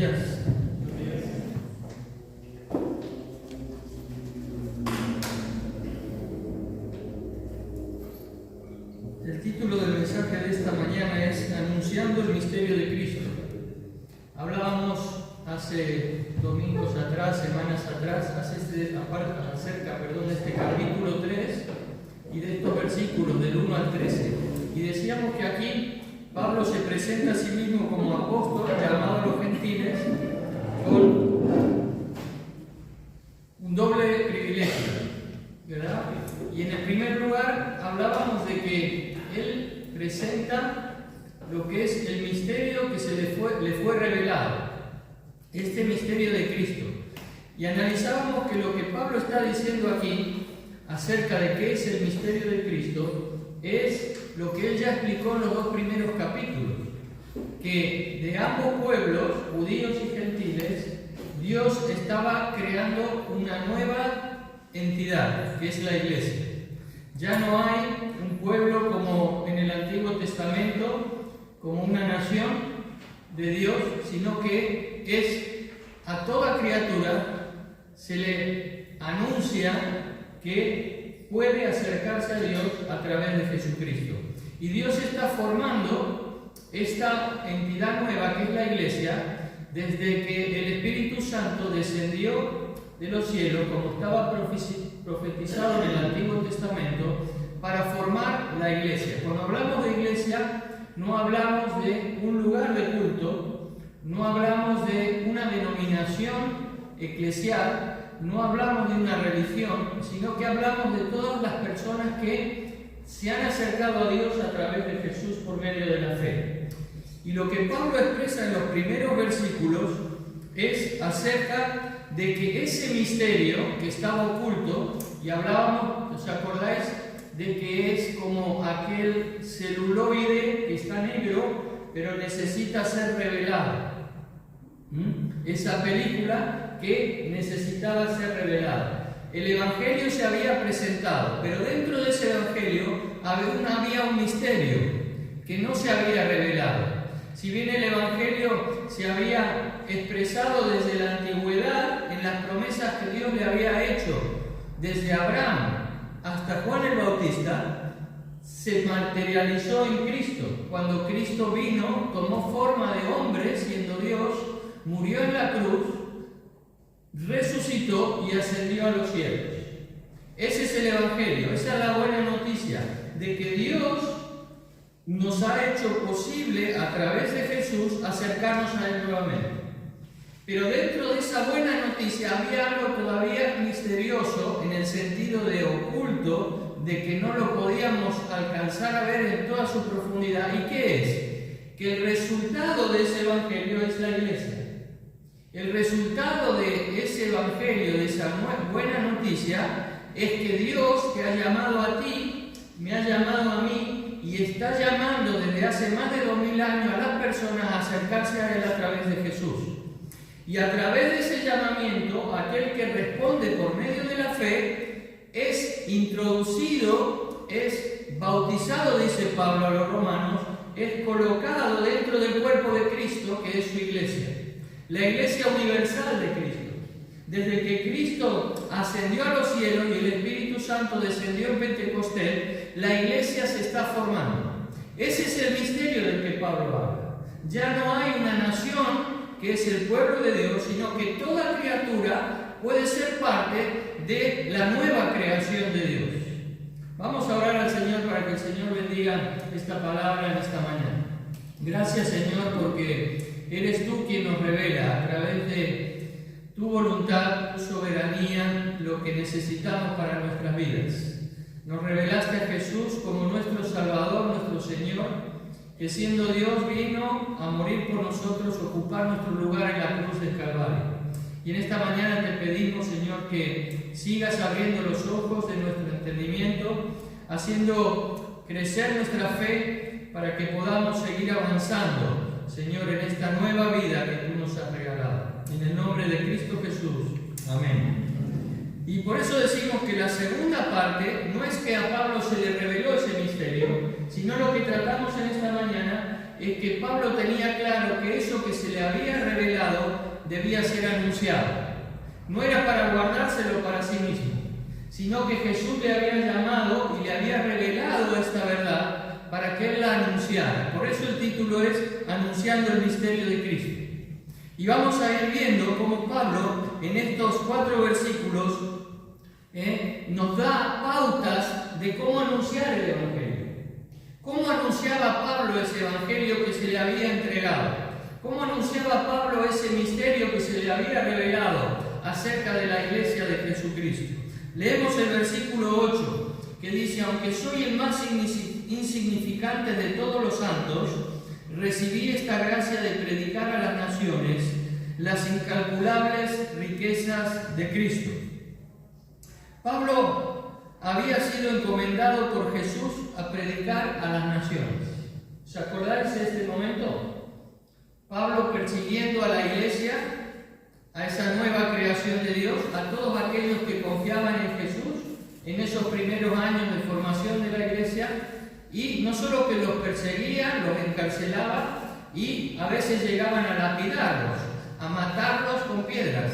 días. El título del mensaje de esta mañana es Anunciando el misterio de Cristo. Hablábamos hace domingos atrás, semanas atrás, acerca de este capítulo 3 y de estos versículos del 1 al 13. Y decíamos que aquí Pablo se presenta a sí mismo como apóstol llamado a los gentiles con un doble privilegio, ¿verdad? Y en el primer lugar hablábamos de que él presenta lo que es el misterio que le fue revelado, este misterio de Cristo. Y analizábamos que lo que Pablo está diciendo aquí acerca de qué es el misterio de Cristo es lo que él ya explicó en los dos primeros capítulos, que de ambos pueblos, judíos y gentiles, Dios estaba creando una nueva entidad, que es la Iglesia. Ya no hay un pueblo como en el Antiguo Testamento, como una nación de Dios, sino que a toda criatura se le anuncia que puede acercarse a Dios a través de Jesucristo. Y Dios está formando esta entidad nueva que es la Iglesia desde que el Espíritu Santo descendió de los cielos, como estaba profetizado en el Antiguo Testamento, para formar la Iglesia. Cuando hablamos de Iglesia, no hablamos de un lugar de culto, no hablamos de una denominación eclesial, no hablamos de una religión, sino que hablamos de todas las personas que se han acercado a Dios a través de Jesús por medio de la fe. Y lo que Pablo expresa en los primeros versículos es acerca de que ese misterio que estaba oculto, y hablábamos, ¿os acordáis? De que es como aquel celuloide que está negro, pero necesita ser revelado. Esa película que necesitaba ser revelada. El Evangelio se había presentado, pero dentro de ese Evangelio había un misterio que no se había revelado. Si bien el Evangelio se había expresado desde la antigüedad en las promesas que Dios le había hecho desde Abraham hasta Juan el Bautista, se materializó en Cristo. Cuando Cristo vino, tomó forma de hombre siendo Dios, murió en la cruz, resucitó y ascendió a los cielos. Ese es el Evangelio, esa es la buena noticia de que Dios nos ha hecho posible a través de Jesús acercarnos a Él nuevamente. Pero dentro de esa buena noticia había algo todavía misterioso en el sentido de oculto, de que no lo podíamos alcanzar a ver en toda su profundidad. ¿Y qué es? Que el resultado de ese Evangelio es la Iglesia. El resultado de ese Evangelio, de esa buena noticia, es que Dios te ha llamado a ti, me ha llamado a mí, y está llamando desde hace más de 2000 años a las personas a acercarse a Él a través de Jesús. Y a través de ese llamamiento, aquel que responde por medio de la fe, es introducido, es bautizado, dice Pablo a los romanos, es colocado dentro del cuerpo de Cristo, que es su Iglesia. La Iglesia universal de Cristo. Desde que Cristo ascendió a los cielos y el Espíritu Santo descendió en Pentecostés, la Iglesia se está formando. Ese es el misterio del que Pablo habla. Ya no hay una nación que es el pueblo de Dios, sino que toda criatura puede ser parte de la nueva creación de Dios. Vamos a orar al Señor para que el Señor bendiga esta palabra en esta mañana. Gracias, Señor, porque eres tú quien nos revela a través de tu voluntad, tu soberanía, lo que necesitamos para nuestras vidas. Nos revelaste a Jesús como nuestro Salvador, nuestro Señor, que siendo Dios vino a morir por nosotros, ocupar nuestro lugar en la cruz del Calvario. Y en esta mañana te pedimos, Señor, que sigas abriendo los ojos de nuestro entendimiento, haciendo crecer nuestra fe para que podamos seguir avanzando, Señor, en esta nueva vida que tú nos has regalado. En el nombre de Cristo Jesús. Amén. Y por eso decimos que la segunda parte no es que a Pablo se le reveló ese misterio, sino lo que tratamos en esta mañana es que Pablo tenía claro que eso que se le había revelado debía ser anunciado. No era para guardárselo para sí mismo, sino que Jesús le había llamado y le había revelado esta verdad para que él la anunciara. Por eso el título es Anunciando el misterio de Cristo. Y vamos a ir viendo cómo Pablo en estos 4 versículos nos da pautas de cómo anunciar el Evangelio. ¿Cómo anunciaba Pablo ese Evangelio que se le había entregado? ¿Cómo anunciaba Pablo ese misterio que se le había revelado acerca de la iglesia de Jesucristo? Leemos el versículo 8, que dice: aunque soy el más insignificante de todos los santos, recibí esta gracia de predicar a las naciones las incalculables riquezas de Cristo. Pablo había sido encomendado por Jesús a predicar a las naciones. ¿Os acordáis de este momento? Pablo persiguiendo a la iglesia, a esa nueva creación de Dios, a todos aquellos que confiaban en Jesús en esos primeros años de formación de la iglesia, y no solo que los perseguía, los encarcelaba y a veces llegaban a lapidarlos, a matarlos con piedras,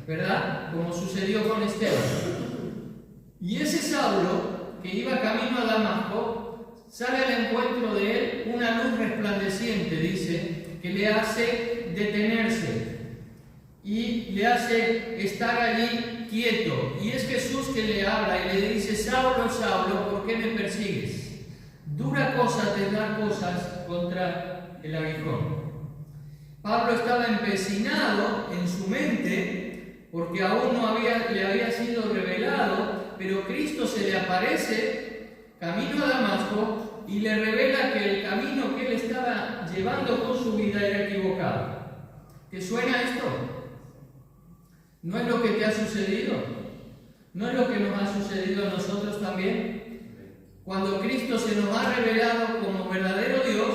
¿verdad? Como sucedió con Esteban. Y ese Saulo, que iba camino a Damasco, sale al encuentro de él una luz resplandeciente, dice, que le hace detenerse y le hace estar allí quieto. Y es Jesús que le habla y le dice: Saulo, Saulo, ¿por qué me persigues? Dura cosa te dar cosas contra el aguijón. Pablo estaba empecinado en su mente porque aún no le había sido revelado, pero Cristo se le aparece camino a Damasco y le revela que el camino que él estaba llevando con su vida era equivocado. ¿Te suena esto? ¿No es lo que te ha sucedido? ¿No es lo que nos ha sucedido a nosotros también? Cuando Cristo se nos ha revelado como verdadero Dios,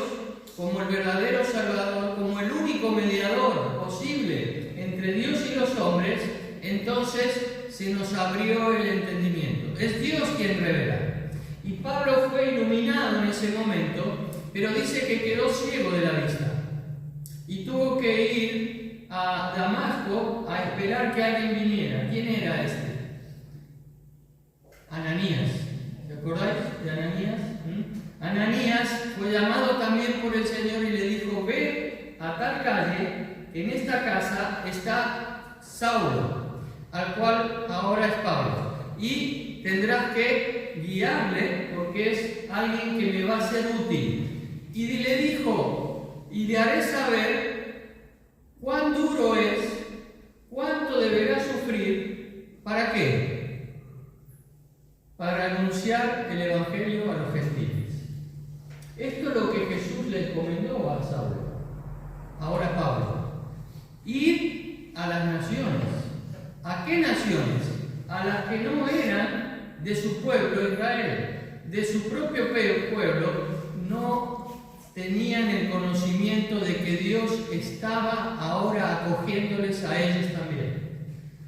como el verdadero Salvador, como el único mediador posible entre Dios y los hombres, entonces se nos abrió el entendimiento. Es Dios quien revela. Y Pablo fue iluminado en ese momento, pero dice que quedó ciego de la vista. Y tuvo que ir a Damasco a esperar que alguien viniera. ¿Quién era este? Ananías. ¿Te acordáis de Ananías? Ananías fue llamado también por el Señor y le dijo: ve a tal calle, en esta casa está Saulo, al cual ahora es Pablo, y tendrás que guiarle porque es alguien que me va a ser útil. Y le dijo: y le haré saber cuán duro es, cuánto deberá sufrir, ¿para qué? Para anunciar el Evangelio a los gentiles. Esto es lo que Jesús le encomendó a Saulo. Ahora Pablo: ir a las naciones. ¿A qué naciones? A las que no eran de su pueblo Israel. De su propio pueblo no tenían el conocimiento de que Dios estaba ahora acogiéndoles a ellos también.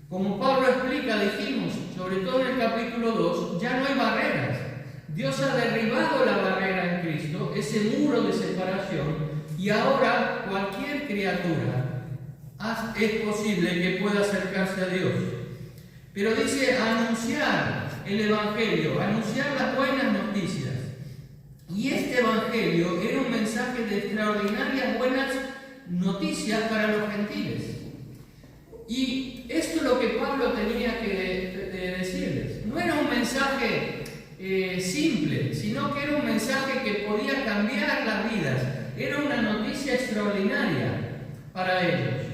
Como Pablo explica, dijimos, sobre todo en el capítulo 2, ya no hay barreras. Dios ha derribado la barrera en Cristo, ese muro de separación, y ahora cualquier criatura es posible que pueda acercarse a Dios. Pero dice anunciar el Evangelio, anunciar las buenas noticias. Y este Evangelio era un mensaje de extraordinarias buenas noticias para los gentiles. Y esto es lo que Pablo tenía que decirles. No era un mensaje simple, sino que era un mensaje que podía cambiar las vidas. Era una noticia extraordinaria para ellos.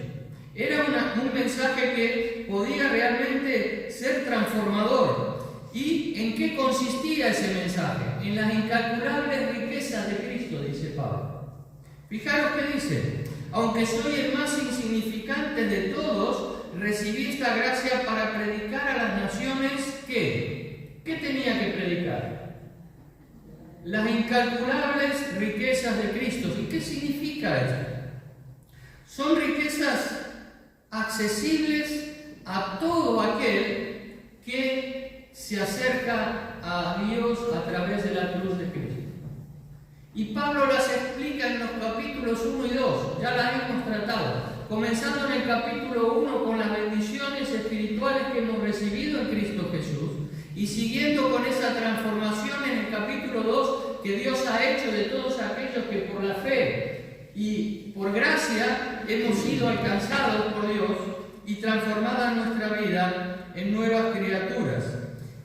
Era un mensaje que podía realmente ser transformador. ¿Y en qué consistía ese mensaje? En las incalculables riquezas de Cristo, dice Pablo. Fijaros que dice: aunque soy el más insignificante de todos, recibí esta gracia para predicar a las naciones. ¿Qué tenía que predicar? Las incalculables riquezas de Cristo. ¿Y qué significa esto? Son riquezas accesibles a todo aquel que se acerca a Dios a través de la cruz de Cristo. Y Pablo las explica en los capítulos 1 y 2, ya las hemos tratado. comenzando en el capítulo 1 con las bendiciones espirituales que hemos recibido en Cristo Jesús, y siguiendo con esa transformación en el capítulo 2 que Dios ha hecho de todos aquellos que por la fe y por gracia hemos sido alcanzados por Dios y transformada nuestra vida en nuevas criaturas.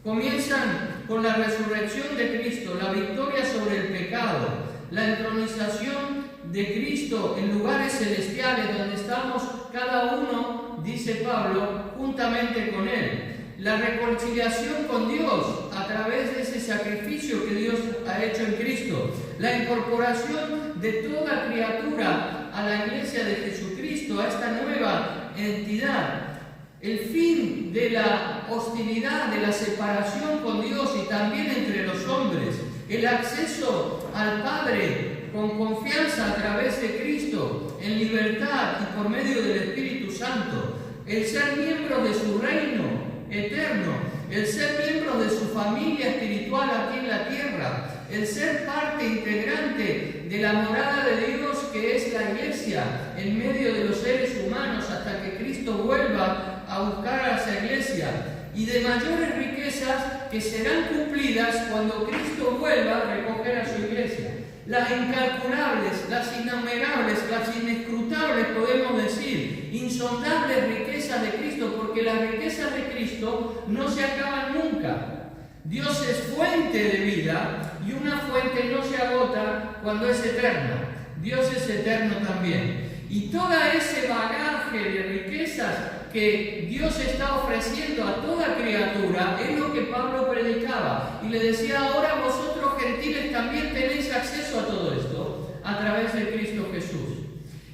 Comienzan con la resurrección de Cristo, la victoria sobre el pecado, la entronización de Cristo en lugares celestiales donde estamos cada uno, dice Pablo, juntamente con Él. La reconciliación con Dios a través de ese sacrificio que Dios ha hecho en Cristo. La incorporación de toda criatura a la iglesia de Jesucristo, a esta nueva entidad. El fin de la hostilidad, de la separación con Dios y también entre los hombres. El acceso al Padre con confianza a través de Cristo, en libertad y por medio del Espíritu Santo. El ser miembro de su reino eterno, el ser miembro de su familia espiritual aquí en la tierra, el ser parte integrante de la morada de Dios que es la iglesia en medio de los seres humanos hasta que Cristo vuelva a buscar a esa iglesia, y de mayores riquezas que serán cumplidas cuando Cristo vuelva a recoger a su iglesia. Las incalculables, las innumerables, las inescrutables, podemos decir, insondables riquezas de Cristo, porque las riquezas de Cristo no se acaban nunca. Dios es fuente de vida y una fuente no se agota cuando es eterna. Dios es eterno también. Y todo ese bagaje de riquezas que Dios está ofreciendo a toda criatura es lo que Pablo predicaba. Y le decía, ahora vosotros gentiles también tenéis acceso a todo esto a través de Cristo Jesús.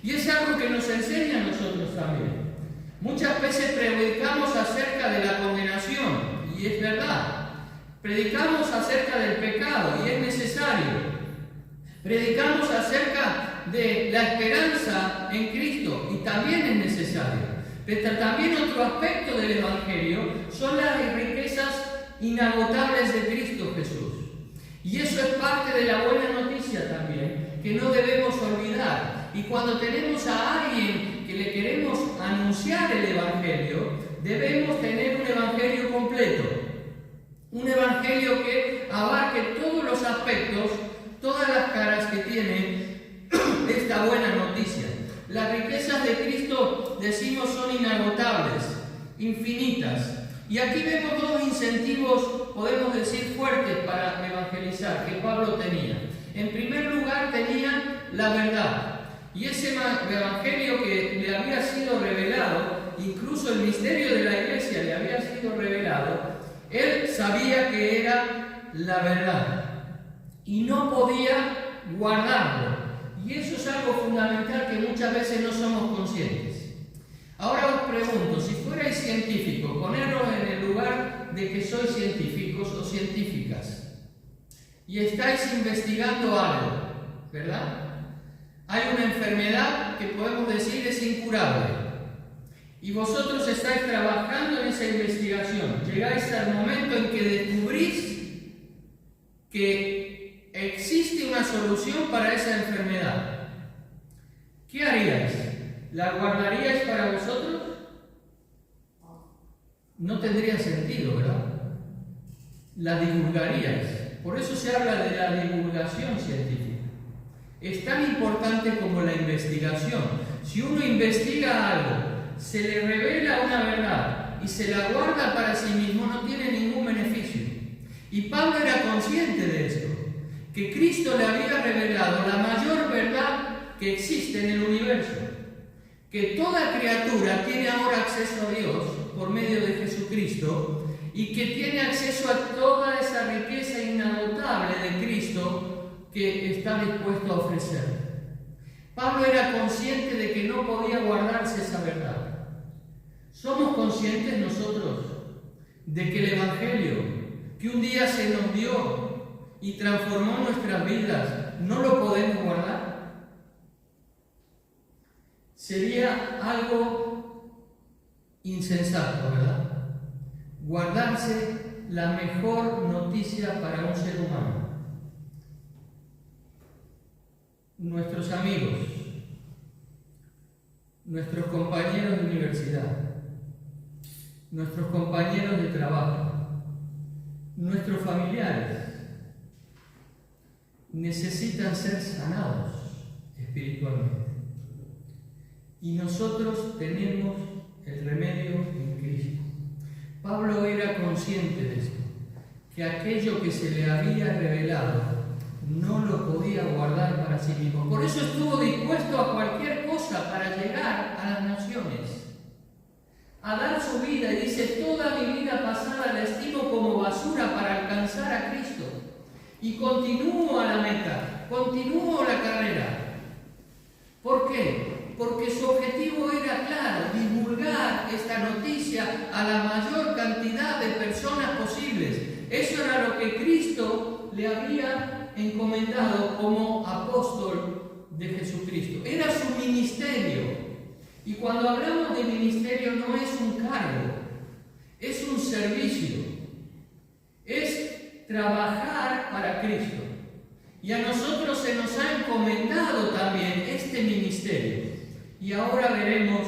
Y es algo que nos enseña a nosotros también. Muchas veces predicamos acerca de la condenación, y es verdad. Predicamos acerca del pecado, y es necesario. Predicamos acerca de la esperanza en Cristo, y también es necesario. Pero también otro aspecto del Evangelio son las riquezas inagotables de Cristo Jesús. Y eso es parte de la buena noticia también, que no debemos olvidar. Y cuando tenemos a alguien que le queremos anunciar el Evangelio, debemos tener un Evangelio completo. Un Evangelio que abarque todos los aspectos, todas las caras que tiene esta buena noticia. Las riquezas de Cristo, decimos, son inagotables, infinitas. Y aquí vemos dos incentivos, podemos decir, fuertes para evangelizar, que Pablo tenía. En primer lugar, tenía la verdad. Y ese evangelio que le había sido revelado, incluso el misterio de la iglesia le había sido revelado, él sabía que era la verdad. Y no podía guardarlo. Y eso es algo fundamental que muchas veces no somos conscientes. Ahora os pregunto, si fuerais científicos, poneros en el lugar de que sois científicos o científicas, y estáis investigando algo, ¿verdad? Hay una enfermedad que podemos decir es incurable, y vosotros estáis trabajando en esa investigación. Llegáis al momento en que descubrís que existe una solución para esa enfermedad. ¿Qué haríais? ¿La guardaríais para vosotros? No tendría sentido, ¿verdad? La divulgaríais. Por eso se habla de la divulgación científica. Es tan importante como la investigación. Si uno investiga algo, se le revela una verdad y se la guarda para sí mismo, no tiene ningún beneficio. Y Pablo era consciente de esto, que Cristo le había revelado la mayor verdad que existe en el universo, que toda criatura tiene ahora acceso a Dios por medio de Jesucristo y que tiene acceso a toda esa riqueza inagotable de Cristo que está dispuesto a ofrecer. Pablo era consciente de que no podía guardarse esa verdad. ¿Somos conscientes nosotros de que el Evangelio que un día se nos dio y transformó nuestras vidas, no lo podemos guardar? Sería algo insensato, ¿verdad? Guardarse la mejor noticia para un ser humano. Nuestros amigos, nuestros compañeros de universidad, nuestros compañeros de trabajo, nuestros familiares necesitan ser sanados espiritualmente. Y nosotros tenemos el remedio en Cristo. Pablo era consciente de esto, que aquello que se le había revelado no lo podía guardar para sí mismo. Por eso estuvo dispuesto a cualquier cosa para llegar a las naciones, a dar su vida. Y dice: toda mi vida pasada la estimo como basura para alcanzar a Cristo. Y continúo a la meta, continúo la carrera. ¿Por qué? Porque su objetivo era claro: divulgar esta noticia a la mayor cantidad de personas posibles. Eso era lo que Cristo le había encomendado como apóstol de Jesucristo. Era su ministerio. Y cuando hablamos de ministerio, no es un cargo, es un servicio, es trabajar para Cristo. Y a nosotros se nos ha encomendado también este ministerio. Y ahora veremos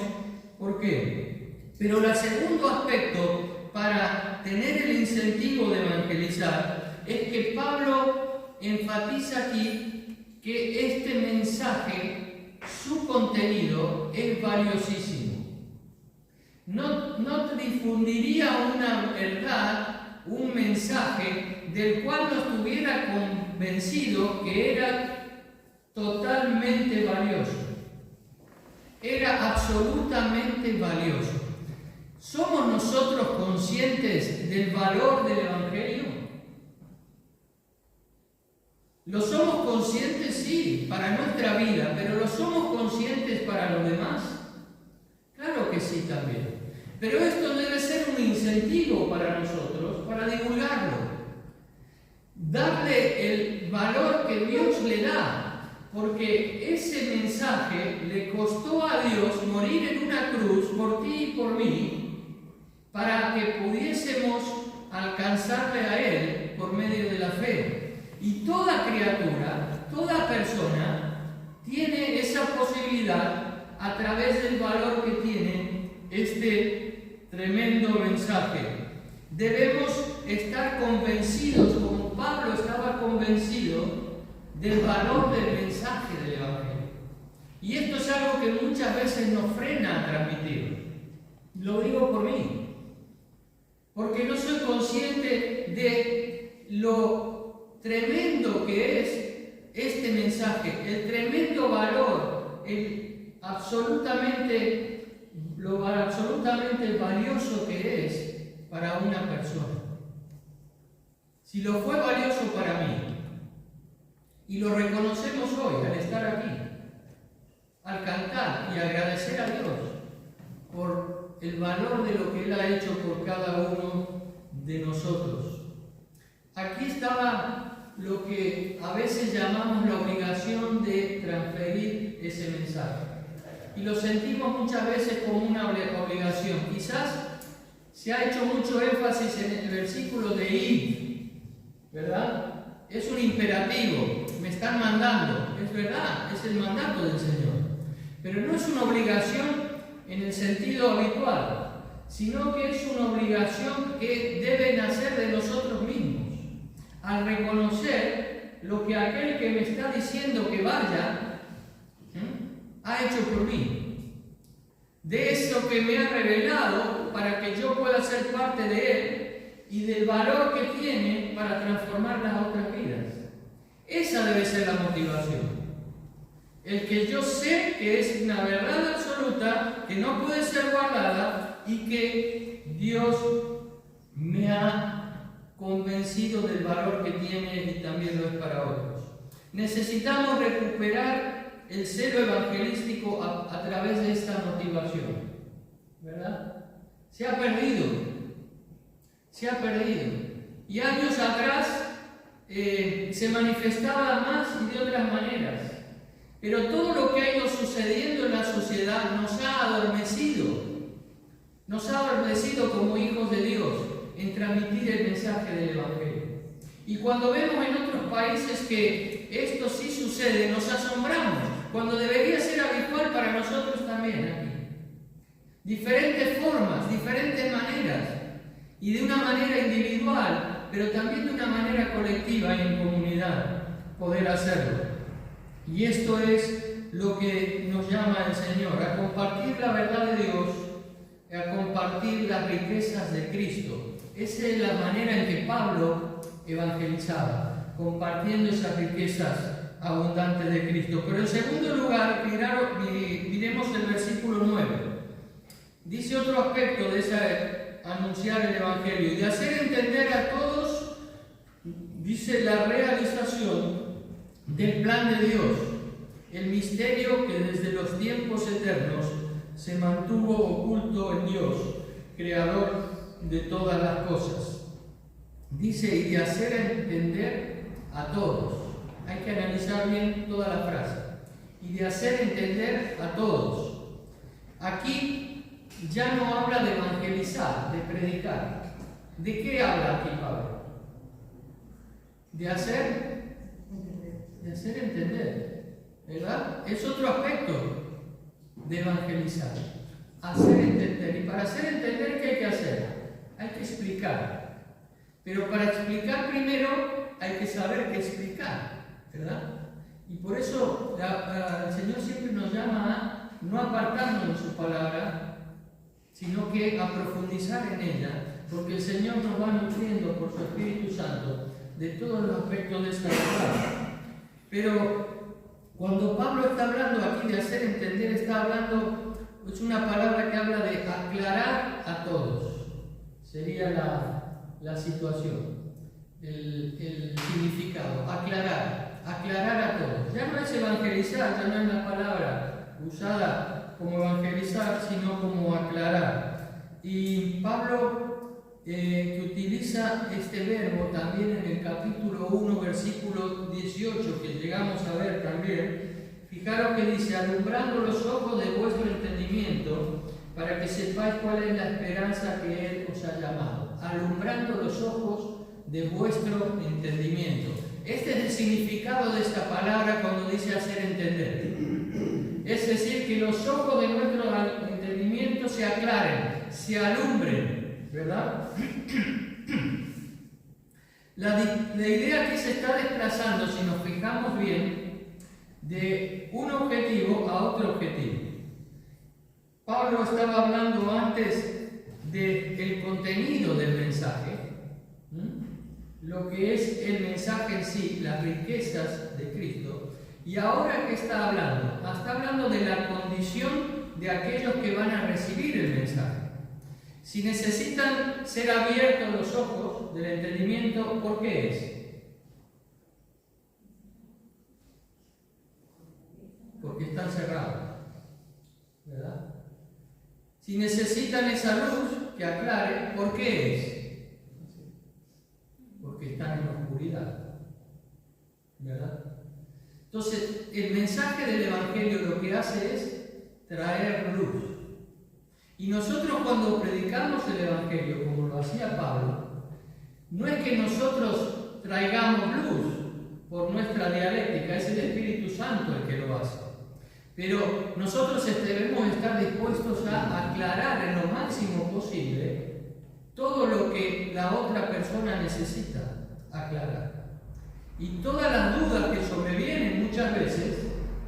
por qué. Pero el segundo aspecto para tener el incentivo de evangelizar es que Pablo enfatiza aquí que este mensaje, su contenido, es valiosísimo. No difundiría una verdad, un mensaje del cual no estuviera convencido que era totalmente valioso. Era absolutamente valioso. ¿Somos nosotros conscientes del valor del Evangelio? ¿Lo somos conscientes? Sí, para nuestra vida, pero ¿lo somos conscientes para los demás? Claro que sí también. Pero esto debe ser un incentivo para nosotros, para divulgarlo. Darle el valor que Dios le da, porque ese mensaje le costó a Dios morir en una cruz por ti y por mí, para que pudiésemos alcanzarle a Él por medio de la fe. Y toda criatura, toda persona, tiene esa posibilidad a través del valor que tiene este tremendo mensaje. Debemos estar convencidos, como Pablo estaba convencido, del valor del mensaje del Evangelio. Y esto es algo que muchas veces nos frena a transmitir. Lo digo por mí, porque no soy consciente de lo tremendo que es este mensaje, el tremendo valor, lo absolutamente valioso que es para una persona. Si lo fue valioso para mí, y lo reconocemos hoy al estar aquí, al cantar y agradecer a Dios por el valor de lo que Él ha hecho por cada uno de nosotros. Aquí estaba lo que a veces llamamos la obligación de transferir ese mensaje. Y lo sentimos muchas veces como una obligación. Quizás se ha hecho mucho énfasis en el versículo de ir, ¿verdad? Es un imperativo, me están mandando, es verdad, es el mandato del Señor. Pero no es una obligación en el sentido habitual, sino que es una obligación que debe nacer de nosotros mismos. Al reconocer lo que aquel que me está diciendo que vaya ha hecho por mí, de eso que me ha revelado para que yo pueda ser parte de él y del valor que tiene para transformar las otras vidas. Esa debe ser la motivación. El que yo sé que es una verdad absoluta, que no puede ser guardada y que Dios me ha convencido del valor que tiene y también lo es para otros. Necesitamos recuperar el celo evangelístico a través de esta motivación, ¿verdad? Se ha perdido. Y años atrás se manifestaba más y de otras maneras. Pero todo lo que ha ido sucediendo en la sociedad nos ha adormecido como hijos de Dios en transmitir el mensaje del Evangelio. Y cuando vemos en otros países que esto sí sucede, nos asombramos, cuando debería ser habitual para nosotros también aquí. diferentes formas, diferentes maneras, y de una manera individual, pero también de una manera colectiva y en comunidad, poder hacerlo. Y esto es lo que nos llama el Señor, a compartir la verdad de Dios, a compartir las riquezas de Cristo. Esa es la manera en que Pablo evangelizaba, compartiendo esas riquezas abundantes de Cristo. Pero en segundo lugar, miremos el versículo 9. Dice otro aspecto de ese anunciar el Evangelio, y de hacer entender a todos, dice, la realización del plan de Dios, el misterio que desde los tiempos eternos se mantuvo oculto en Dios, creador de todas las cosas. Dice, y de hacer entender a todos. Hay que analizar bien toda la frase. Y de hacer entender a todos. Aquí ya no habla de evangelizar, de predicar. ¿De qué habla aquí Pablo? De hacer entender, ¿verdad? Es otro aspecto de evangelizar. Hacer entender. Y para hacer entender, ¿qué hay que hacer? Hay que explicar. Pero para explicar primero hay que saber qué explicar, ¿verdad? Y por eso el Señor siempre nos llama a no apartarnos de su palabra, sino que a profundizar en ella, porque el Señor nos va nutriendo por su Espíritu Santo de todos los aspectos de esta palabra. Pero cuando Pablo está hablando aquí de hacer entender, está hablando, es una palabra que habla de aclarar a todos. Sería la situación, el significado, aclarar a todos. Ya no es evangelizar, ya no es la palabra usada como evangelizar, sino como aclarar. Y Pablo, que utiliza este verbo también en el capítulo 1, versículo 18, que llegamos a ver también, fijaros que dice, alumbrando los ojos de vuestro entendimiento, para que sepáis cuál es la esperanza que Él os ha llamado. Alumbrando los ojos de vuestro entendimiento. Este es el significado de esta palabra cuando dice hacer entender. Es decir, que los ojos de nuestro entendimiento se aclaren, se alumbren, ¿verdad? La idea aquí se está desplazando, si nos fijamos bien, de un objetivo a otro objetivo. Pablo estaba hablando antes del contenido del mensaje, lo que es el mensaje en sí, las riquezas de Cristo. Y ahora, ¿qué está hablando? Está hablando de la condición de aquellos que van a recibir el mensaje. Si necesitan ser abiertos los ojos del entendimiento, ¿por qué es? Porque están cerrados, ¿verdad? Si necesitan esa luz que aclare, ¿por qué es? Porque están en la oscuridad, ¿verdad? Entonces, el mensaje del Evangelio lo que hace es traer luz. Y nosotros cuando predicamos el Evangelio, como lo hacía Pablo, no es que nosotros traigamos luz por nuestra dialéctica, es el Espíritu Santo el que lo hace. Pero nosotros debemos estar dispuestos a aclarar en lo máximo posible todo lo que la otra persona necesita aclarar. Y todas las dudas que sobrevienen muchas veces,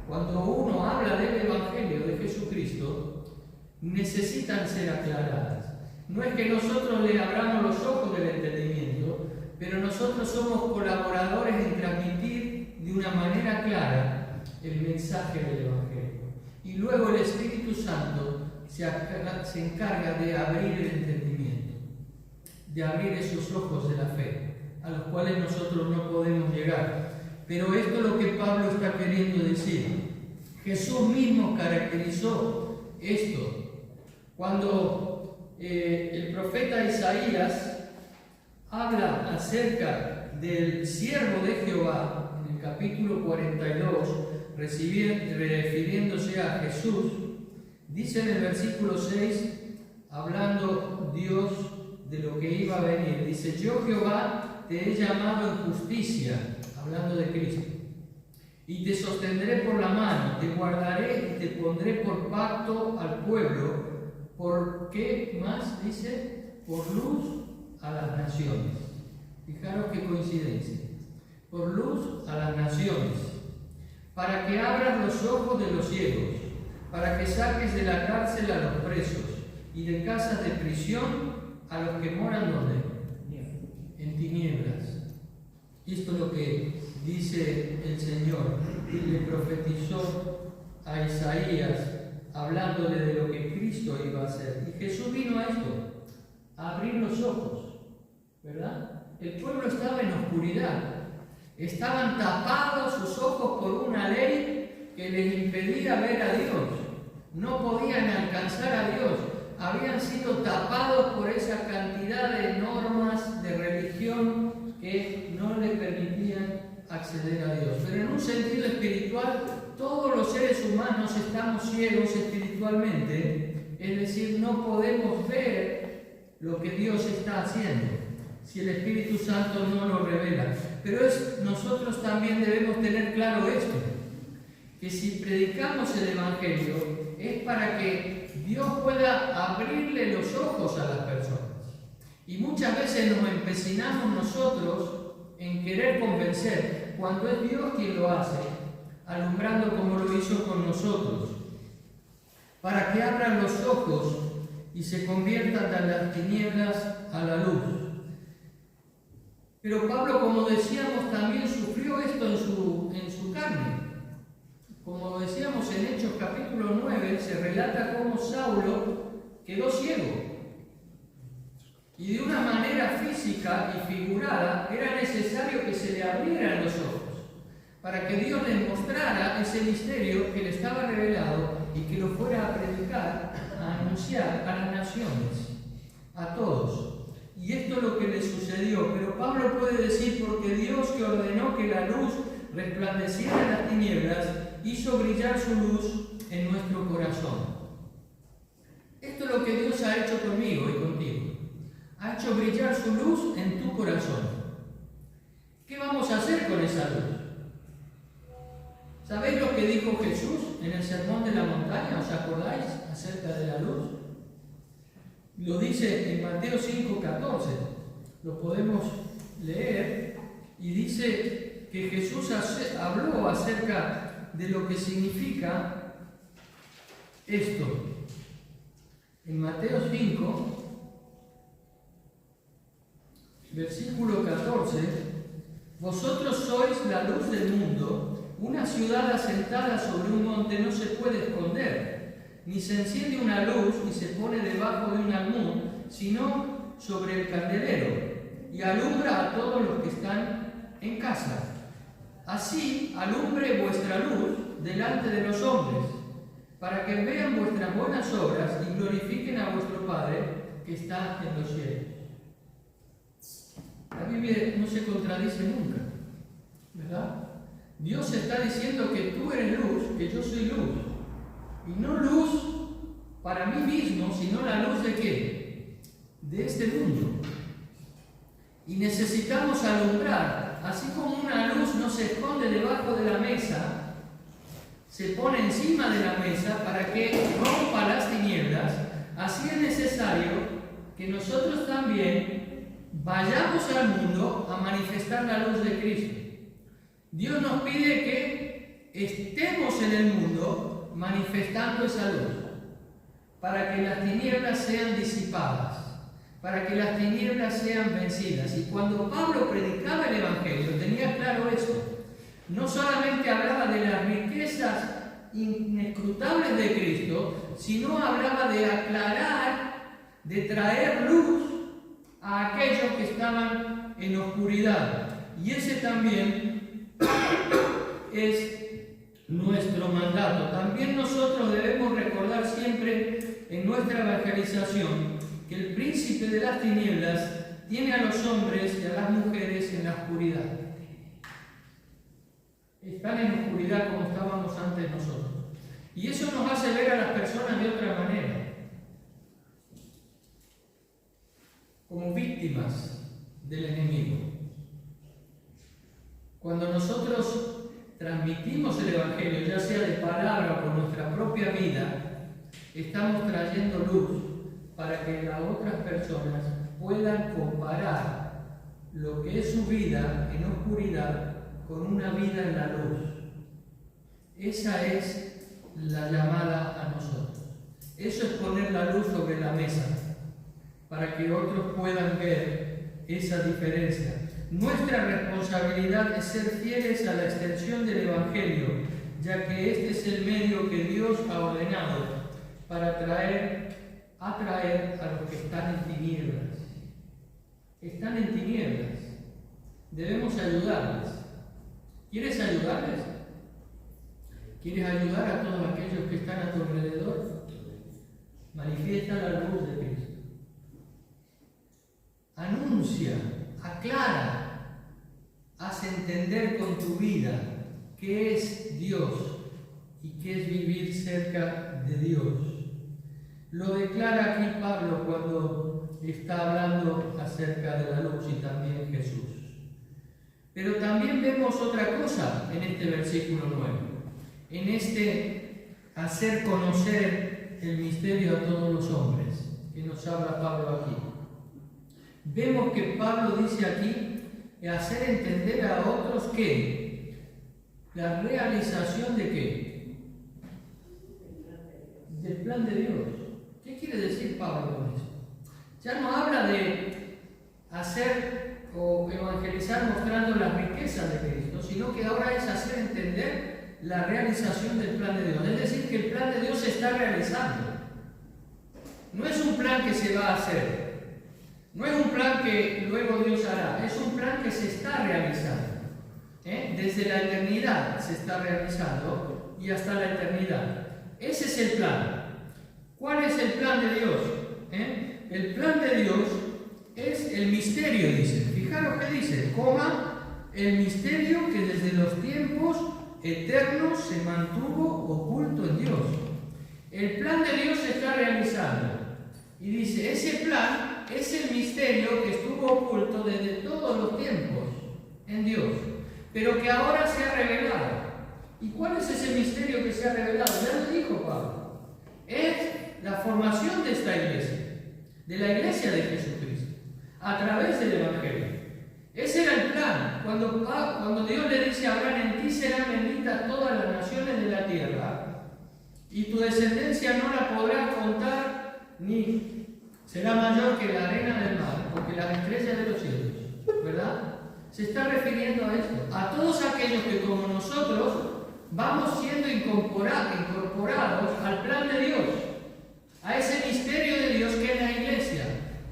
cuando uno habla del Evangelio de Jesucristo, necesitan ser aclaradas. No es que nosotros le abramos los ojos del entendimiento, pero nosotros somos colaboradores en transmitir de una manera clara el mensaje del Evangelio. Y luego el Espíritu Santo se encarga de abrir el entendimiento, de abrir esos ojos de la fe, a los cuales nosotros no podemos llegar. Pero esto es lo que Pablo está queriendo decir. Jesús mismo caracterizó esto. Cuando el profeta Isaías habla acerca del siervo de Jehová, en el capítulo 42, refiriéndose a Jesús, dice en el versículo 6, hablando Dios de lo que iba a venir, dice, yo Jehová te he llamado en justicia, hablando de Cristo, y te sostendré por la mano, te guardaré y te pondré por pacto al pueblo ¿Por qué más? Dice, por luz a las naciones. Fijaros qué coincidencia. Por luz a las naciones, para que abras los ojos de los ciegos, para que saques de la cárcel a los presos y de casas de prisión a los que moran donde? En tinieblas. Esto es lo que dice el Señor y le profetizó a Isaías, hablándole de lo que Cristo iba a hacer. Y Jesús vino a esto, a abrir los ojos, ¿verdad? El pueblo estaba en oscuridad, estaban tapados sus ojos por una ley que les impedía ver a Dios, no podían alcanzar a Dios, habían sido tapados por esa cantidad de normas de religión que no le permitían acceder a Dios. Pero en un sentido espiritual, todos los seres humanos estamos ciegos espiritualmente, es decir, no podemos ver lo que Dios está haciendo si el Espíritu Santo no lo revela. Pero nosotros también debemos tener claro esto, que si predicamos el Evangelio es para que Dios pueda abrirle los ojos a las personas. Y muchas veces nos empecinamos nosotros en querer convencer, cuando es Dios quien lo hace, alumbrando como lo hizo con nosotros, para que abran los ojos y se conviertan de las tinieblas a la luz. Pero Pablo, como decíamos, también sufrió esto en su carne. Como decíamos en Hechos capítulo 9, se relata cómo Saulo quedó ciego. Y de una manera física y figurada era necesario que se le abrieran los ojos, para que Dios le mostrara ese misterio que le estaba revelado y que lo fuera a predicar, a anunciar a las naciones, a todos. Y esto es lo que le sucedió. Pero Pablo puede decir, porque Dios, que ordenó que la luz resplandeciera en las tinieblas, hizo brillar su luz en nuestro corazón. Esto es lo que Dios ha hecho conmigo y contigo. Ha hecho brillar su luz en tu corazón. ¿Qué vamos a hacer con esa luz? ¿Sabéis lo que dijo Jesús en el Sermón de la Montaña? ¿Os acordáis acerca de la luz? Lo dice en Mateo 5:14. Lo podemos leer y dice que Jesús habló acerca de lo que significa esto. En Mateo 5, versículo 14, vosotros sois la luz del mundo, una ciudad asentada sobre un monte no se puede esconder, ni se enciende una luz ni se pone debajo de un almud, sino sobre el candelero, y alumbra a todos los que están en casa. Así alumbre vuestra luz delante de los hombres, para que vean vuestras buenas obras y glorifiquen a vuestro Padre que está en los cielos. La Biblia no se contradice nunca, ¿verdad? Dios está diciendo que tú eres luz, que yo soy luz. Y no luz para mí mismo, sino la luz de ¿qué? De este mundo. Y necesitamos alumbrar, así como una luz no se esconde debajo de la mesa, se pone encima de la mesa para que rompa las tinieblas, así es necesario que nosotros también vayamos al mundo a manifestar la luz de Cristo. Dios nos pide que estemos en el mundo manifestando esa luz, para que las tinieblas sean disipadas, para que las tinieblas sean vencidas. Y cuando Pablo predicaba el Evangelio, tenía claro esto. No solamente hablaba de las riquezas inescrutables de Cristo, sino hablaba de aclarar, de traer luz a aquellos que estaban en oscuridad. Y ese también es nuestro mandato. También nosotros debemos recordar siempre en nuestra evangelización que el príncipe de las tinieblas tiene a los hombres y a las mujeres en la oscuridad. Están en oscuridad como estábamos antes nosotros. Y eso nos hace ver a las personas de otra manera, como víctimas del enemigo. Cuando nosotros transmitimos el Evangelio, ya sea de palabra o por nuestra propia vida, Estamos trayendo luz para que las otras personas puedan comparar lo que es su vida en oscuridad con una vida en la luz. Esa es la llamada a nosotros. Eso es poner la luz sobre la mesa para que otros puedan ver esa diferencia. Nuestra responsabilidad es ser fieles a la extensión del Evangelio, ya que este es el medio que Dios ha ordenado para atraer a los que están en tinieblas. Están en tinieblas. Debemos ayudarles. ¿Quieres ayudarles? ¿Quieres ayudar a todos aquellos que están a tu alrededor? Manifiesta la luz de Cristo. Anuncia, aclara, haz entender con tu vida qué es Dios y qué es vivir cerca de Dios. Lo declara aquí Pablo cuando está hablando acerca de la luz y también Jesús. Pero también vemos otra cosa en este versículo 9, en este hacer conocer el misterio a todos los hombres, que nos habla Pablo aquí. Vemos que Pablo dice aquí, hacer entender a otros que la realización de qué? Del plan de Dios. ¿Qué quiere decir Pablo con eso? Ya no habla de hacer o evangelizar mostrando las riquezas de Cristo, sino que ahora es hacer entender la realización del plan de Dios. Es decir, que el plan de Dios se está realizando. No es un plan que se va a hacer. No es un plan que luego Dios hará. Es un plan que se está realizando. Desde la eternidad se está realizando y hasta la eternidad. Ese es el plan. ¿Cuál es el plan de Dios? El plan de Dios es el misterio, dice. Fijaros qué dice, el misterio que desde los tiempos eternos se mantuvo oculto en Dios. El plan de Dios se está realizando. Y dice, ese plan es el misterio que estuvo oculto desde todos los tiempos en Dios, pero que ahora se ha revelado. ¿Y cuál es ese misterio que se ha revelado? Ya lo dijo Pablo. Es la formación de esta iglesia, de la iglesia de Jesucristo, a través del Evangelio. Ese era el plan. Cuando Dios le dice a Abraham, en ti serán benditas todas las naciones de la tierra, y tu descendencia no la podrás contar, ni será mayor que la arena del mar, o que las estrellas de los cielos. ¿Verdad? Se está refiriendo a esto. A todos aquellos que como nosotros vamos siendo incorporados al plan de Dios, a ese misterio de Dios que es la iglesia,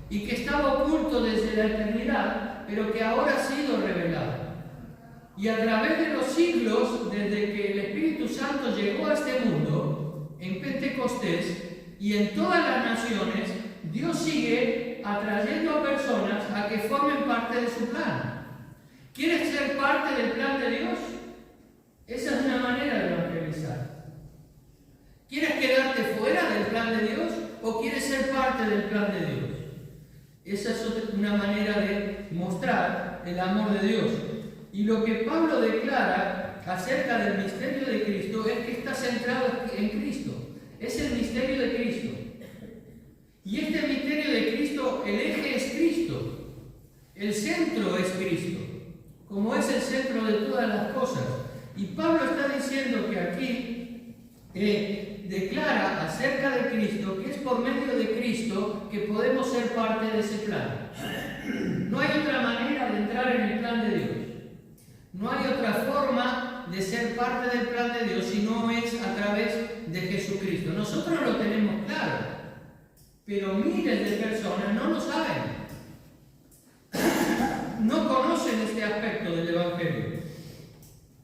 y que estaba oculto desde la eternidad, pero que ahora ha sido revelado. Y a través de los siglos, desde que el Espíritu Santo llegó a este mundo, en Pentecostés y en todas las naciones, Dios sigue atrayendo a personas a que formen parte de su plan. ¿Quieres ser parte del plan de Dios? Esa es una manera de evangelizar. ¿Quieres quedarte fuera del plan de Dios o quieres ser parte del plan de Dios? Esa es una manera de mostrar el amor de Dios. Y lo que Pablo declara acerca del misterio de Cristo es que está centrado en Cristo. Es el misterio de Cristo. Y este misterio de Cristo, el eje es Cristo. El centro es Cristo, como es el centro de todas las cosas. Y Pablo está diciendo que aquí declara acerca de Cristo que es por medio de Cristo que podemos ser parte de ese plan. No hay otra manera de entrar en el plan de Dios. No hay otra forma de ser parte del plan de Dios si no es a través de Jesucristo. Nosotros lo tenemos claro, pero miles de personas no lo saben. No conocen este aspecto del Evangelio.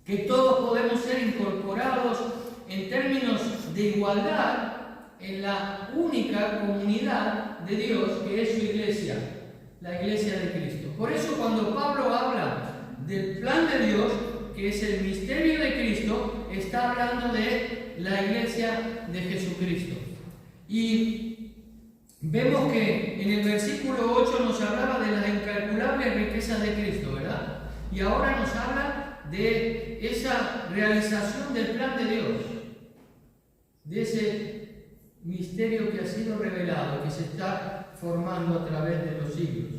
Que todos podemos ser incorporados en términos de igualdad en la única comunidad de Dios que es su iglesia, la iglesia de Cristo. Por eso cuando Pablo habla del plan de Dios, que es el misterio de Cristo, está hablando de la iglesia de Jesucristo. Y vemos que en el versículo 8 nos hablaba de las incalculables riquezas de Cristo, ¿verdad? Y ahora nos habla de esa realización del plan de Dios, de ese misterio que ha sido revelado, que se está formando a través de los siglos,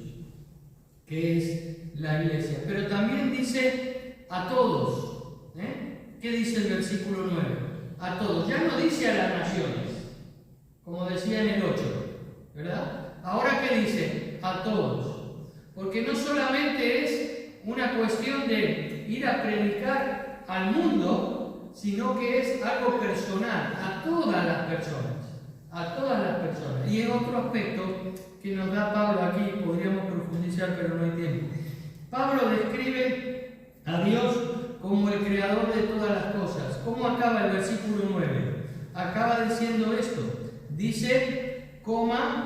que es la iglesia. Pero también dice a todos. ¿Qué dice el versículo 9? A todos. Ya no dice a las naciones, como decía en el 8, ¿verdad? Ahora, ¿qué dice? A todos. Porque no solamente es una cuestión de ir a predicar al mundo, sino que es algo personal, a todas las personas. A todas las personas. Y en otro aspecto que nos da Pablo aquí, podríamos profundizar, pero no hay tiempo. Pablo describe a Dios como el creador de todas las cosas. ¿Cómo acaba el versículo 9? Acaba diciendo esto. Dice,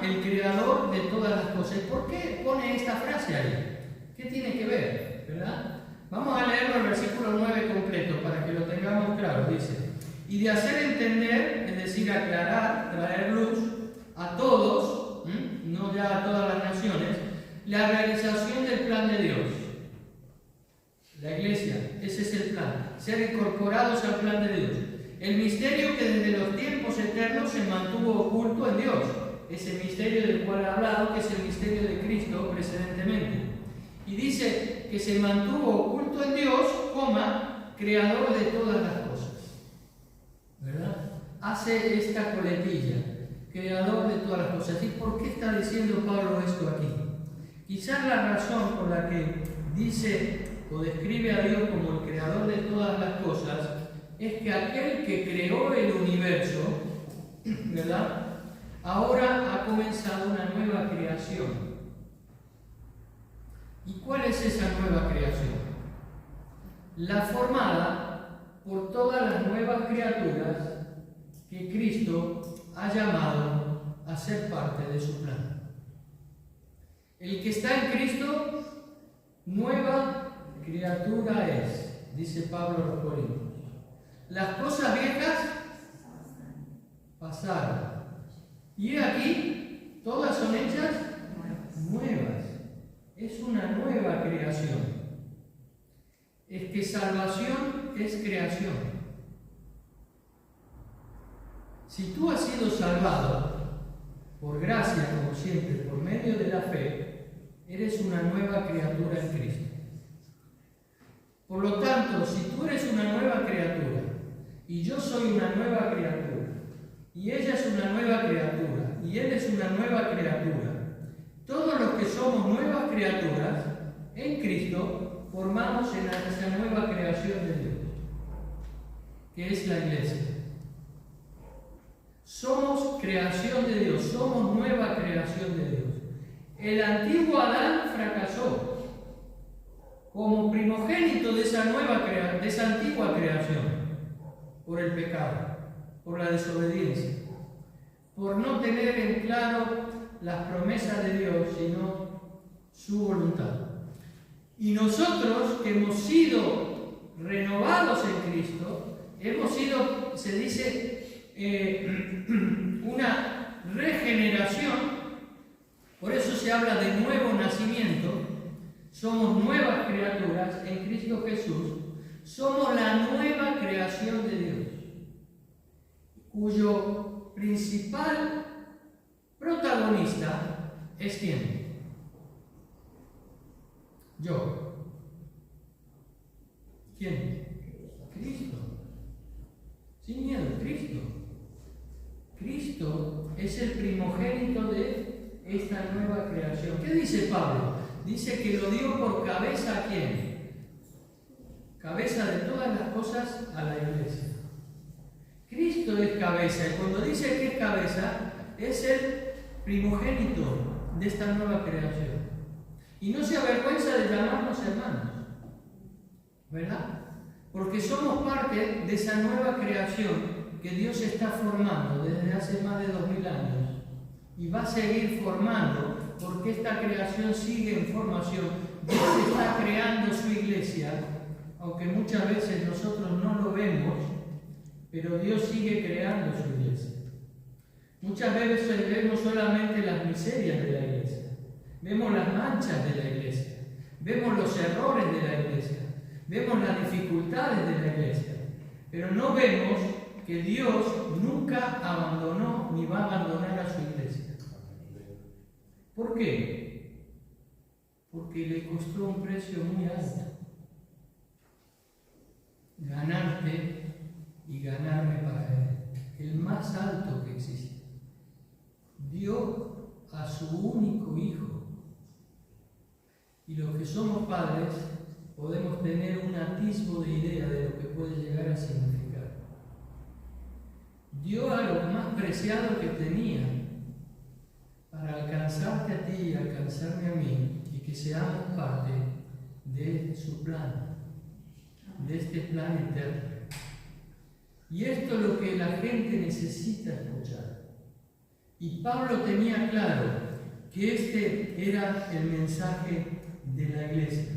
el creador de todas las cosas. ¿Por qué pone esta frase ahí? ¿Qué tiene que ver? ¿Verdad? Vamos a leerlo el versículo 9 completo para que lo tengamos claro. Dice, y de hacer entender, es decir, aclarar, traer luz a todos, no ya a todas las naciones, la realización del plan de Dios. La iglesia, ese es el plan, ser incorporados al plan de Dios. El misterio que desde los tiempos eternos se mantuvo oculto en Dios, ese misterio del cual he hablado, que es el misterio de Cristo precedentemente. Y dice que se mantuvo oculto en Dios, creador de todas las cosas. ¿Verdad? Hace esta coletilla, creador de todas las cosas. ¿Y por qué está diciendo Pablo esto aquí? Quizás la razón por la que dice o describe a Dios como el creador de todas las cosas es que aquel que creó el universo, ¿verdad?, ahora ha comenzado una nueva creación. ¿Y cuál es esa nueva creación? La formada por todas las nuevas criaturas que Cristo ha llamado a ser parte de su plan. El que está en Cristo, nueva criatura es, dice Pablo a los Corintios. Las cosas viejas pasaron. Y aquí, todas son hechas nuevas. Es una nueva creación. Es que salvación es creación. Si tú has sido salvado por gracia, como siempre, por medio de la fe, eres una nueva criatura en Cristo. Por lo tanto, si tú eres una nueva criatura y yo soy una nueva criatura y ella es una nueva criatura y él es una nueva criatura, todos los que somos nuevas criaturas en Cristo formamos en esa nueva creación de Dios, que es la iglesia. Somos creación de Dios, somos nueva creación de Dios. El antiguo Adán fracasó como primogénito de esa antigua creación, por el pecado, por la desobediencia, por no tener en claro las promesas de Dios, sino su voluntad. Y nosotros, que hemos sido renovados en Cristo, hemos sido, se dice, una regeneración. Por eso se habla de nuevo nacimiento. Somos nuevas criaturas en Cristo Jesús. Somos la nueva creación de Dios, cuyo principal protagonista es ¿quién? Yo. ¿Quién? Cristo. Sin miedo, Cristo. Cristo es el primogénito de esta nueva creación. ¿Qué dice Pablo? Dice que lo dio por cabeza a ¿quién? Cabeza de todas las cosas a la iglesia. Cristo es cabeza, y cuando dice que es cabeza, es el primogénito de esta nueva creación. Y no se avergüenza de llamarnos hermanos, ¿verdad? Porque somos parte de esa nueva creación que Dios está formando desde hace más de 2000 años y va a seguir formando, porque esta creación sigue en formación. Dios está creando su iglesia, aunque muchas veces nosotros no lo vemos, pero Dios sigue creando su iglesia. Muchas veces vemos solamente las miserias de la iglesia, vemos las manchas de la iglesia, vemos los errores de la iglesia, vemos las dificultades de la iglesia, pero no vemos que Dios nunca abandonó ni va a abandonar a su iglesia. ¿Por qué? Porque le costó un precio muy alto ganarte y ganarme para Él, el más alto que existe. Dio a su único Hijo. Y los que somos padres podemos tener un atisbo de idea de lo que puede llegar a significar. Dio a lo más preciado que tenía para alcanzarte a ti y alcanzarme a mí, y que seamos parte de su plan, de este plan eterno. Y esto es lo que la gente necesita escuchar. Y Pablo tenía claro que este era el mensaje de la iglesia.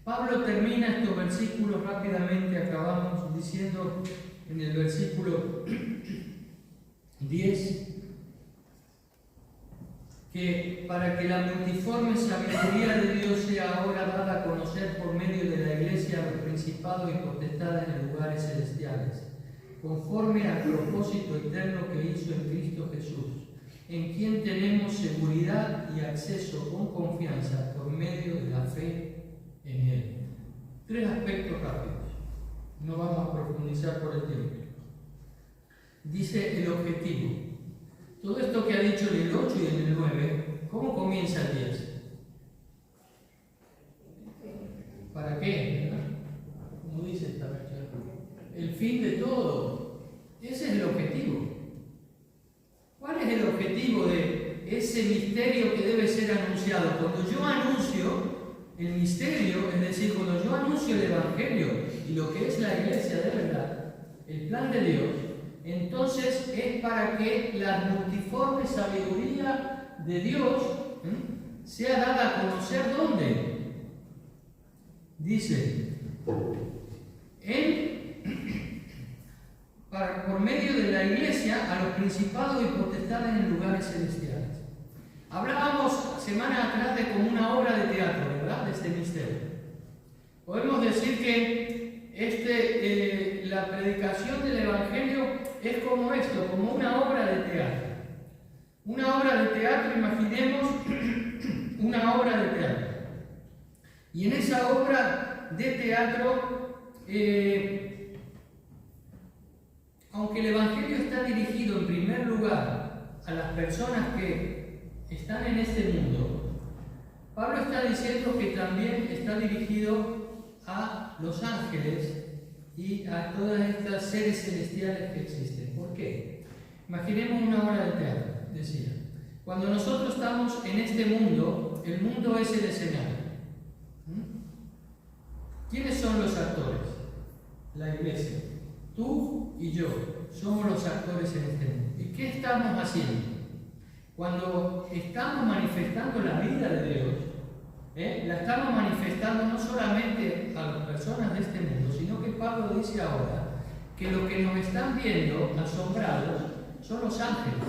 Pablo termina estos versículos rápidamente, acabamos diciendo en el versículo 10 que para que la multiforme sabiduría de Dios sea ahora dada a conocer por medio de la iglesia a los principados y potestades en lugares celestiales, conforme al propósito eterno que hizo en Cristo Jesús, en quien tenemos seguridad y acceso con confianza por medio de la fe en Él. 3 aspectos rápidos, no vamos a profundizar por el tiempo. Dice el objetivo. Todo esto que ha dicho en el 8 y en el 9, ¿cómo comienza el 10? ¿Para qué? Como dice esta versión. El fin de todo. Ese es el objetivo. ¿Cuál es el objetivo de ese misterio que debe ser anunciado? Cuando yo anuncio el misterio, es decir, cuando yo anuncio el Evangelio y lo que es la iglesia de verdad, el plan de Dios, entonces es para que la multiforme sabiduría de Dios sea dada a conocer ¿dónde? Dice, por medio de la iglesia a los principados y potestades en lugares celestiales. Hablábamos semana atrás de como una obra de teatro, ¿verdad? De este misterio. Podemos decir que la predicación del Evangelio es como esto, como una obra de teatro. Una obra de teatro, imaginemos una obra de teatro. Y en esa obra de teatro, aunque el Evangelio está dirigido en primer lugar a las personas que están en este mundo, Pablo está diciendo que también está dirigido a los ángeles y a todas estas seres celestiales que existen. ¿Por qué? Imaginemos una obra de teatro, decía. Cuando nosotros estamos en este mundo, el mundo es el escenario. ¿Quiénes son los actores? La iglesia. Tú y yo somos los actores en este mundo. ¿Y qué estamos haciendo? Cuando estamos manifestando la vida de Dios, la estamos manifestando no solamente a las personas de este mundo, sino que Pablo dice ahora que lo que nos están viendo asombrados son los ángeles.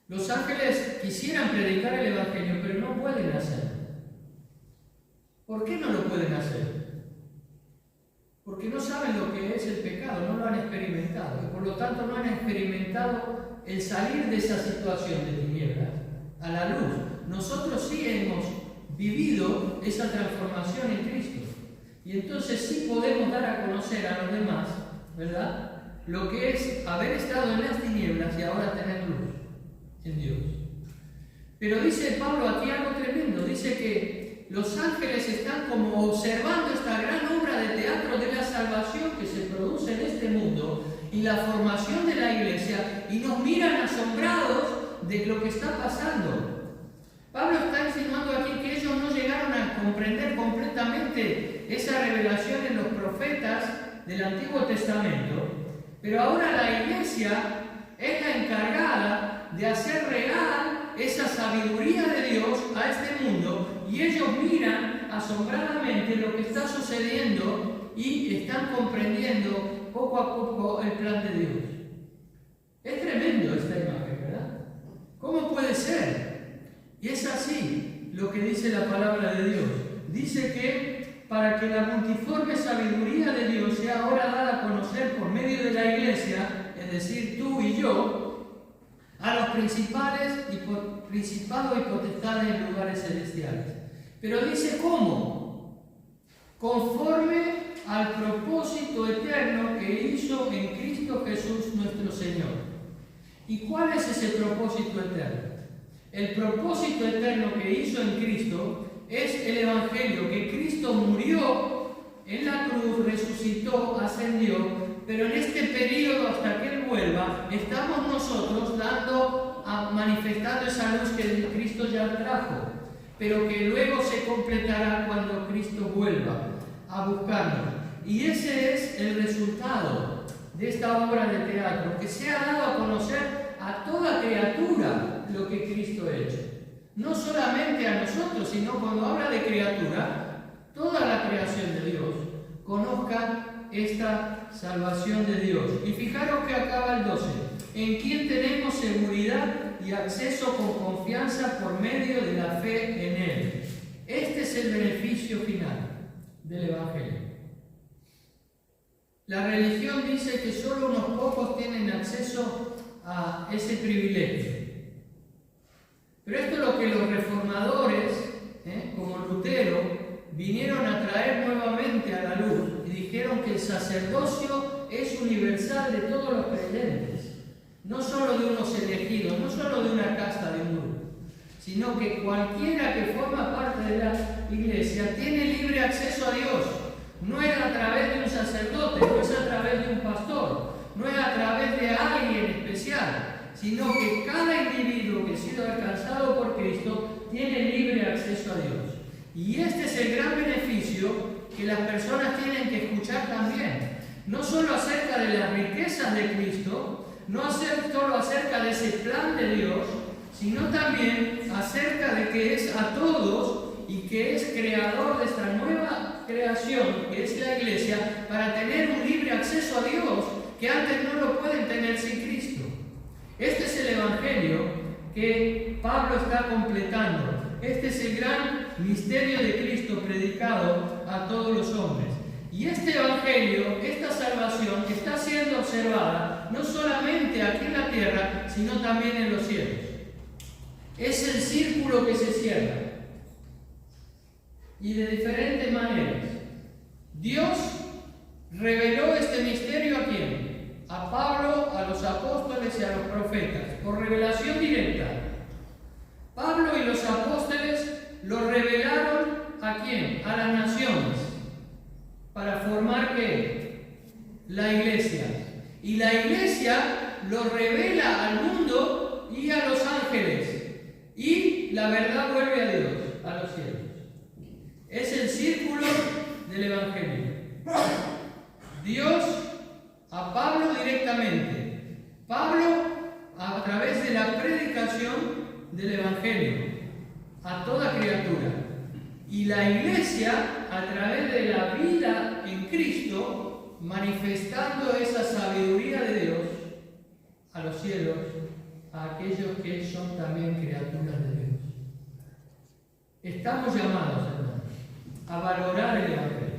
Los ángeles quisieran predicar el Evangelio, pero no pueden hacerlo. ¿Por qué no lo pueden hacer? Porque no saben lo que es el pecado, no lo han experimentado, y por lo tanto no han experimentado el salir de esa situación de tinieblas a la luz. Nosotros sí hemos vivido esa transformación en Cristo, y entonces sí podemos dar a conocer a los demás, ¿verdad?, lo que es haber estado en las tinieblas y ahora tener luz en Dios. Pero dice Pablo aquí algo tremendo, dice que los ángeles están como observando esta gran obra de teatro de la salvación que se produce en este mundo y la formación de la iglesia, y nos miran asombrados de lo que está pasando. Pablo está insinuando aquí que ellos no llegaron a comprender completamente esa revelación en los profetas del Antiguo Testamento, pero ahora la iglesia es la encargada de hacer real esa sabiduría de Dios a este mundo, y ellos miran asombradamente lo que está sucediendo y están comprendiendo poco a poco el plan de Dios. Es tremendo esta imagen, ¿verdad? ¿Cómo puede ser? Y es así lo que dice la palabra de Dios. Dice que para que la multiforme sabiduría de Dios sea ahora dada a conocer por medio de la Iglesia, es decir, tú y yo, a los principados y potestades en lugares celestiales. Pero dice cómo, conforme al propósito eterno que hizo en Cristo Jesús nuestro Señor. ¿Y cuál es ese propósito eterno? El propósito eterno que hizo en Cristo es el Evangelio, que Cristo murió en la cruz, resucitó, ascendió, pero en este periodo hasta que Él vuelva, estamos nosotros manifestando esa luz que Cristo ya trajo, pero que luego se completará cuando Cristo vuelva a buscarnos. Y ese es el resultado de esta obra de teatro, que se ha dado a conocer a toda criatura lo que Cristo ha hecho. No solamente a nosotros, sino cuando habla de criatura, toda la creación de Dios conozca esta salvación de Dios. Y fijaros que acaba el 12, en quien tenemos seguridad y acceso con confianza por medio de la fe en Él. Este es el beneficio final del Evangelio. La religión dice que solo unos pocos tienen acceso a ese privilegio. Pero esto es lo que los reformadores, como Lutero, vinieron a traer nuevamente a la luz y dijeron que el sacerdocio es universal de todos los creyentes, no solo de unos elegidos, no solo de una casta de un grupo, sino que cualquiera que forma parte de la iglesia tiene libre acceso a Dios. No es a través de un sacerdote, no es a través de un pastor, no es a través de alguien especial, sino que cada individuo que ha sido alcanzado por Cristo tiene libre acceso a Dios. Y este es el gran beneficio que las personas tienen que escuchar también. No solo acerca de las riquezas de Cristo, no solo acerca de ese plan de Dios, sino también acerca de que es a todos y que es creador de esta nueva creación, que es la iglesia, para tener un libre acceso a Dios que antes no lo pueden tener sin Cristo. Este es el Evangelio que Pablo está completando. Este es el gran misterio de Cristo predicado a todos los hombres. Y este Evangelio, esta salvación, está siendo observada no solamente aquí en la tierra, sino también en los cielos. Es el círculo que se cierra. Y de diferentes maneras. Dios reveló este misterio ¿a quién? A Pablo, a los apóstoles y a los profetas, por revelación directa. Pablo y los apóstoles lo revelaron ¿a quién? A las naciones, para formar ¿qué? La iglesia. Y la iglesia lo revela al mundo y a los ángeles. Y la verdad vuelve a Dios, a los cielos. Es el círculo del Evangelio. Dios a Pablo directamente. Pablo a través de la predicación del Evangelio a toda criatura. Y la iglesia a través de la vida en Cristo, manifestando esa sabiduría de Dios a los cielos, a aquellos que son también criaturas de Dios. Estamos llamados, hermanos, a valorar el Evangelio,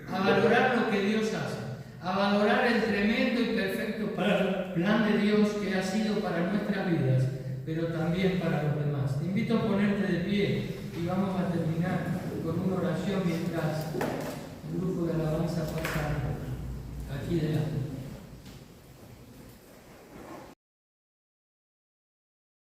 a valorar lo que Dios hace, a valorar el tremendo y perfecto plan de Dios que ha sido para nuestras vidas, pero también para los demás. Te invito a ponerte de pie y vamos a terminar con una oración mientras el grupo de alabanza pasa aquí delante.